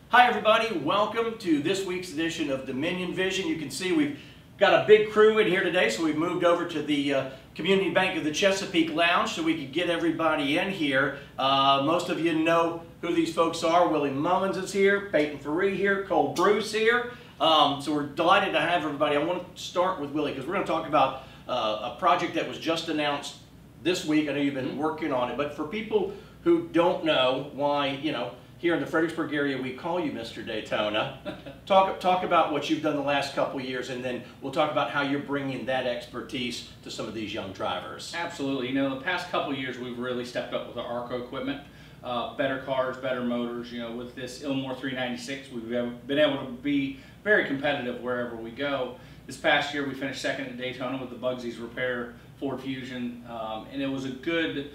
Hi everybody, welcome to this week's edition of Dominion Vision. You can see we've got a big crew in here today, so we've moved over to the Community Bank of the Chesapeake Lounge so we could get everybody in here. Most of you know who these folks are. Willie Mullins is here, Peyton Faree here, Cole Bruce here. So we're delighted to have everybody. I want to start with Willie because we're going to talk about a project that was just announced this week. I know you've been working on it, but for people who don't know why, here in the Fredericksburg area, we call you Mr. Daytona. Talk about what you've done the last couple of years, and then we'll talk about how you're bringing that expertise to some of these young drivers. Absolutely. The past couple of years, we've really stepped up with our ARCO equipment. Better cars, better motors. With this Ilmore 396, we've been able to be very competitive wherever we go. This past year, we finished second at Daytona with the Bugsy's Repair Ford Fusion, and it was a good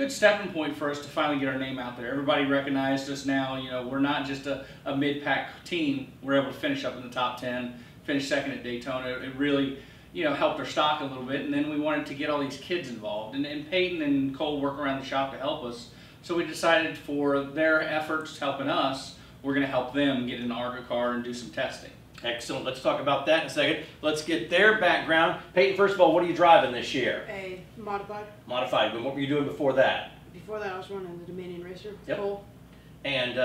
stepping point for us to finally get our name out there. Everybody recognized us now. We're not just a mid-pack team. We're able to finish up in the top 10, finish second at Daytona. It really, helped our stock a little bit, and then we wanted to get all these kids involved. And Peyton and Cole work around the shop to help us. So we decided for their efforts helping us, we're going to help them get an ARCO car and do some testing. Excellent. Let's talk about that in a second. Let's get their background. Peyton, first of all, what are you driving this year? A modified. Modified. But what were you doing before that? Before that, I was running the Dominion Racer. Yep. Cole. And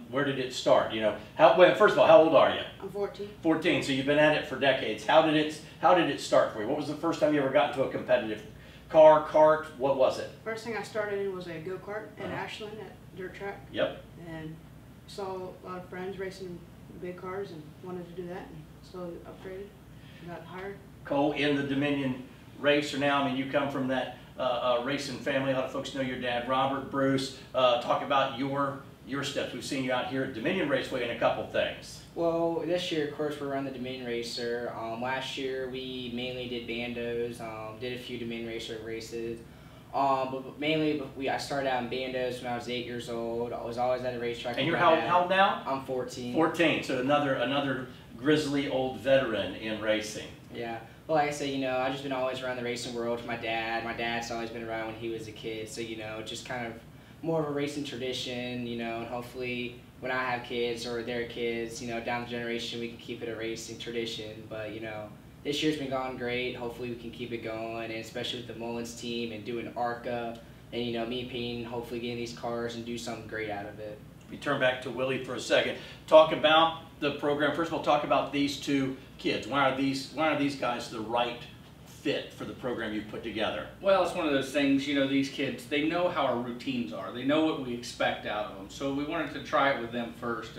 where did it start? First of all, how old are you? I'm 14. 14. So you've been at it for decades. How did it start for you? What was the first time you ever got into a competitive car, cart? What was it? First thing I started in was a go-kart in Ashland at dirt track. Yep. And saw a lot of friends racing big cars and wanted to do that, and slowly upgraded, got hired. Cole, in the Dominion racer now. I mean, you come from that racing family. A lot of folks know your dad, Robert. Bruce, talk about your steps. We've seen you out here at Dominion Raceway in a couple things. Well, this year, of course, we're on the Dominion Racer. Last year, we mainly did bandos, did a few Dominion Racer races. But mainly, I started out in bandos when I was 8 years old. I was always at a racetrack. And you're how old now? I'm 14. 14, so another grizzly old veteran in racing. Yeah. Well, like I said, I've just been always around the racing world with my dad. My dad's always been around when he was a kid. So, just kind of more of a racing tradition, and hopefully when I have kids or their kids, down the generation, we can keep it a racing tradition. But, this year's been going great. Hopefully we can keep it going, and especially with the Mullins team and doing ARCA, and me and Peyton hopefully getting these cars and do something great out of it. We turn back to Willie for a second. Talk about the program. First of all, talk about these two kids. Why are these guys the right fit for the program you've put together? Well, it's one of those things, these kids, they know how our routines are. They know what we expect out of them. So we wanted to try it with them first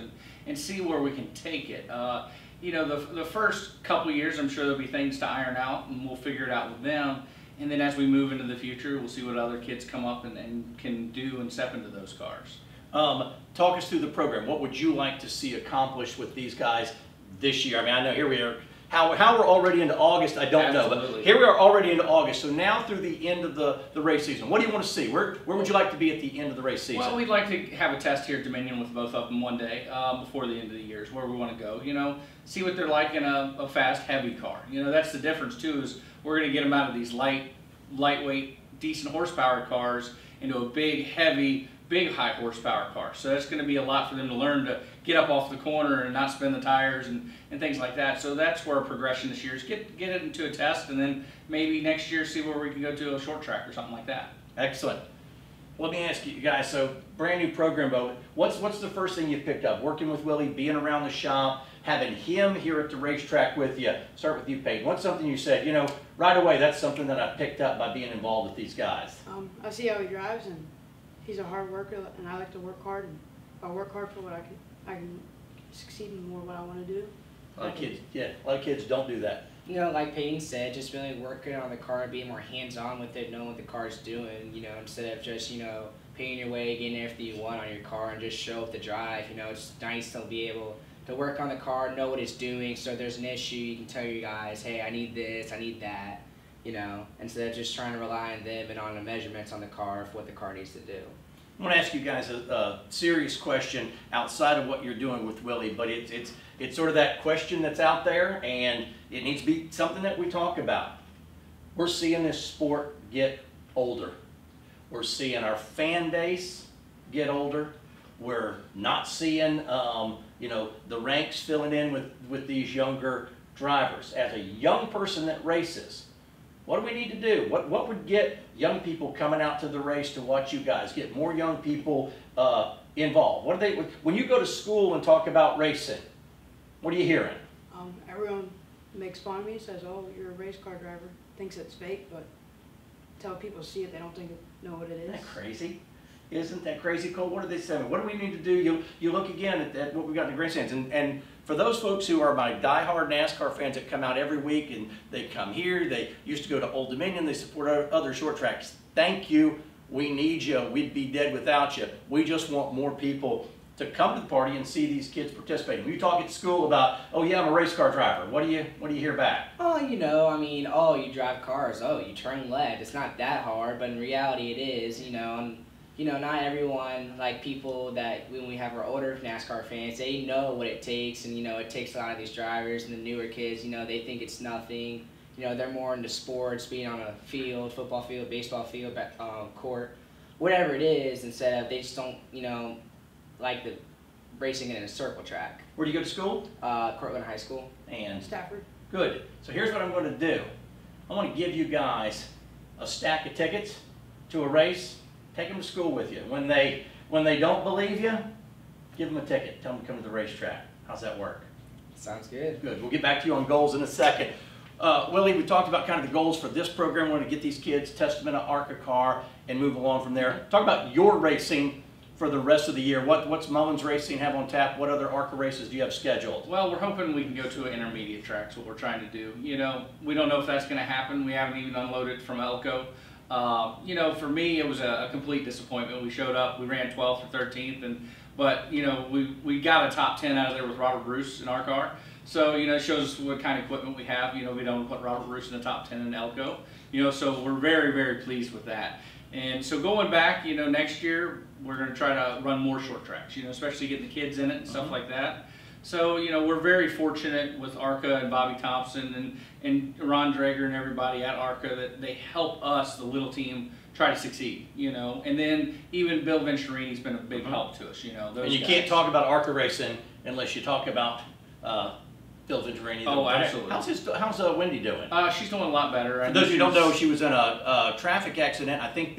and see where we can take it. The first couple of years, I'm sure there'll be things to iron out, and we'll figure it out with them. And then as we move into the future, we'll see what other kids come up and can do and step into those cars. Talk us through the program. What would you like to see accomplished with these guys this year? I mean, I know here we are. How we're already into August, I don't know, but here we are already into August. So now through the end of the race season, what do you want to see? Where would you like to be at the end of the race season? Well, we'd like to have a test here at Dominion with both of them one day before the end of the year is where we want to go. See what they're like in a fast, heavy car. That's the difference too, is we're going to get them out of these lightweight, decent horsepower cars into a big, heavy, big high horsepower car. So that's going to be a lot for them to learn to get up off the corner and not spin the tires and things like that. So that's where our progression this year is get it into a test, and then maybe next year see where we can go to a short track or something like that. Excellent. Let me ask you guys, so brand new program, but what's the first thing you picked up? Working with Willie, being around the shop, having him here at the racetrack with you. Start with you, Peyton. What's something you said, right away, that's something that I picked up by being involved with these guys? I see how he drives, and he's a hard worker, and I like to work hard. And if I work hard for what I can succeed in more what I want to do. A lot of kids don't do that. Like Peyton said, just really working on the car and being more hands-on with it, knowing what the car's doing, instead of just, paying your way, getting everything you want on your car and just show up the drive. It's nice to be able to work on the car, know what it's doing, so if there's an issue, you can tell your guys, hey, I need this, I need that, instead of just trying to rely on them and on the measurements on the car for what the car needs to do. I want to ask you guys a serious question outside of what you're doing with Willie, but it's sort of that question that's out there, and it needs to be something that we talk about. We're seeing this sport get older. We're seeing our fan base get older. We're not seeing, you know, the ranks filling in with these younger drivers. As a young person that races, what do we need to do? What would get young people coming out to the race to watch you guys, get more young people involved? What do they, when you go to school and talk about racing, what are you hearing? Everyone makes fun of me, says, "Oh, you're a race car driver." Thinks it's fake, but until people see it, they don't know what it is. Isn't that crazy? Isn't that crazy, Cole? What are they saying? What do we need to do? You look again at what we got in the grandstands, and for those folks who are my diehard NASCAR fans that come out every week and they come here, they used to go to Old Dominion, they support other short tracks. Thank you. We need you. We'd be dead without you. We just want more people to come to the party and see these kids participating. When you talk at school about, oh yeah, I'm a race car driver, what do you hear back? Oh, you know, I mean, oh, you drive cars, oh, you turn left. It's not that hard, but in reality it is, you know. And, you know, not everyone, like people that, when we have our older NASCAR fans, they know what it takes, and, you know, it takes a lot of these drivers, and the newer kids, you know, they think it's nothing. You know, they're more into sports, being on a field, football field, baseball field, court, whatever it is, instead of, they just don't, you know, like the racing in a circle track. Where do you go to school? Cortland High School. And Stafford. Good. So here's what I'm going to do. I want to give you guys a stack of tickets to a race. Take them to school with you. When they don't believe you, give them a ticket. Tell them to come to the racetrack. How's that work? Sounds good. Good. We'll get back to you on goals in a second. Willie, we talked about kind of the goals for this program. We want to get these kids, test them in an ARCA car, and move along from there. Talk about your racing for the rest of the year. What's Mullins Racing have on tap? What other ARCA races do you have scheduled? Well, we're hoping we can go to an intermediate track. That's what we're trying to do. You know, we don't know if that's going to happen. We haven't even unloaded from Elko. You know, for me, it was a complete disappointment. We showed up, we ran 12th or 13th, but you know, we got a top 10 out of there with Robert Bruce in our car. So, you know, it shows what kind of equipment we have. You know, we don't put Robert Bruce in the top 10 in Elko. You know, so we're very, very pleased with that. And so going back, you know, next year, we're going to try to run more short tracks, you know, especially getting the kids in it and stuff like that. So, you know, we're very fortunate with ARCA and Bobby Thompson and Ron Drager and everybody at ARCA that they help us, the little team, try to succeed, you know. And then even Bill Venturini's been a big help to us, you know. And you can't talk about ARCA racing unless you talk about Bill Venturini. Oh, absolutely. How's Wendy doing? She's doing a lot better. For those who don't know, she was in a traffic accident. I think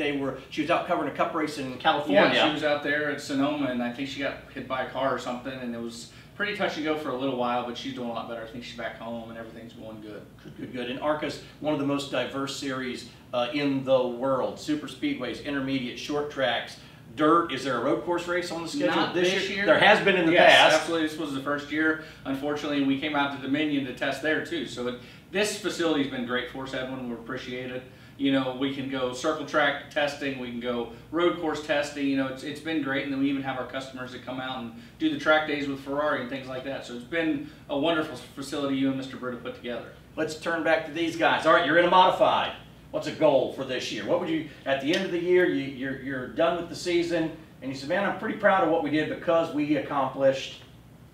she was out covering a cup race in California. Yeah, she was out there at Sonoma, and I think she got hit by a car or something, and it was pretty touch and go for a little while, but she's doing a lot better. I think she's back home, and everything's going good. Good. And ARCA's one of the most diverse series in the world. Super speedways, intermediate, short tracks, dirt. Is there a road course race on the schedule Not this year? There has been in the yes, past. Absolutely. This was the first year. Unfortunately, we came out to Dominion to test there too. So this facility's been great for us, Edwin. We appreciate it. You know, we can go circle track testing, we can go road course testing. You know, it's been great, and then we even have our customers that come out and do the track days with Ferrari and things like that. So it's been a wonderful facility you and Mr. Britta put together. Let's turn back to these guys. All right, you're in a modified. What's a goal for this year? What would you, at the end of the year, you're done with the season, and you said, man, I'm pretty proud of what we did because we accomplished.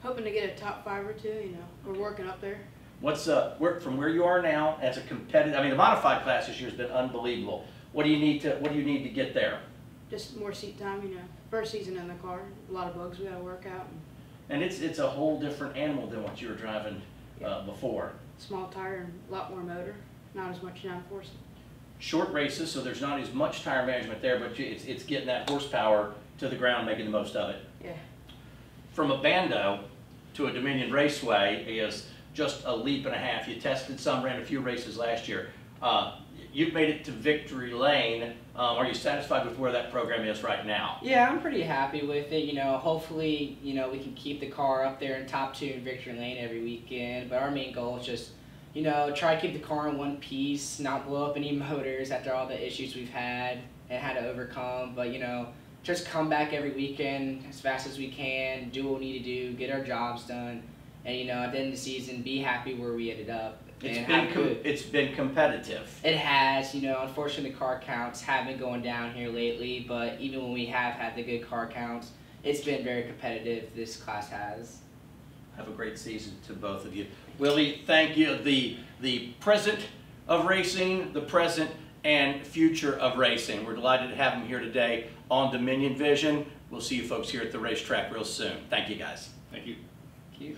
Hoping to get a top 5 or 2, you know. We're working up there. What's from where you are now as a competitive? I mean, the modified class this year has been unbelievable. What do you need to get there? Just more seat time, you know. First season in the car, a lot of bugs we got to work out. And it's a whole different animal than what you were driving before. Small tire and a lot more motor, not as much downforce. Short races, so there's not as much tire management there, but it's getting that horsepower to the ground, making the most of it. Yeah. From a Bando to a Dominion Raceway is just a leap and a half. You tested some, ran a few races last year. You've made it to victory lane. Are you satisfied with where that program is right now? Yeah, I'm pretty happy with it. You know, hopefully, you know, we can keep the car up there in top 2 in victory lane every weekend. But our main goal is just, you know, try to keep the car in one piece, not blow up any motors after all the issues we've had and had to overcome. But, you know, just come back every weekend as fast as we can, do what we need to do, get our jobs done. And, you know, at the end of the season, be happy where we ended up. It's been competitive. It has. You know, unfortunately, the car counts have been going down here lately, but even when we have had the good car counts, it's been very competitive, this class has. Have a great season to both of you. Willie, thank you. The present of racing, the present and future of racing. We're delighted to have them here today on Dominion Vision. We'll see you folks here at the racetrack real soon. Thank you, guys. Thank you. Thank you.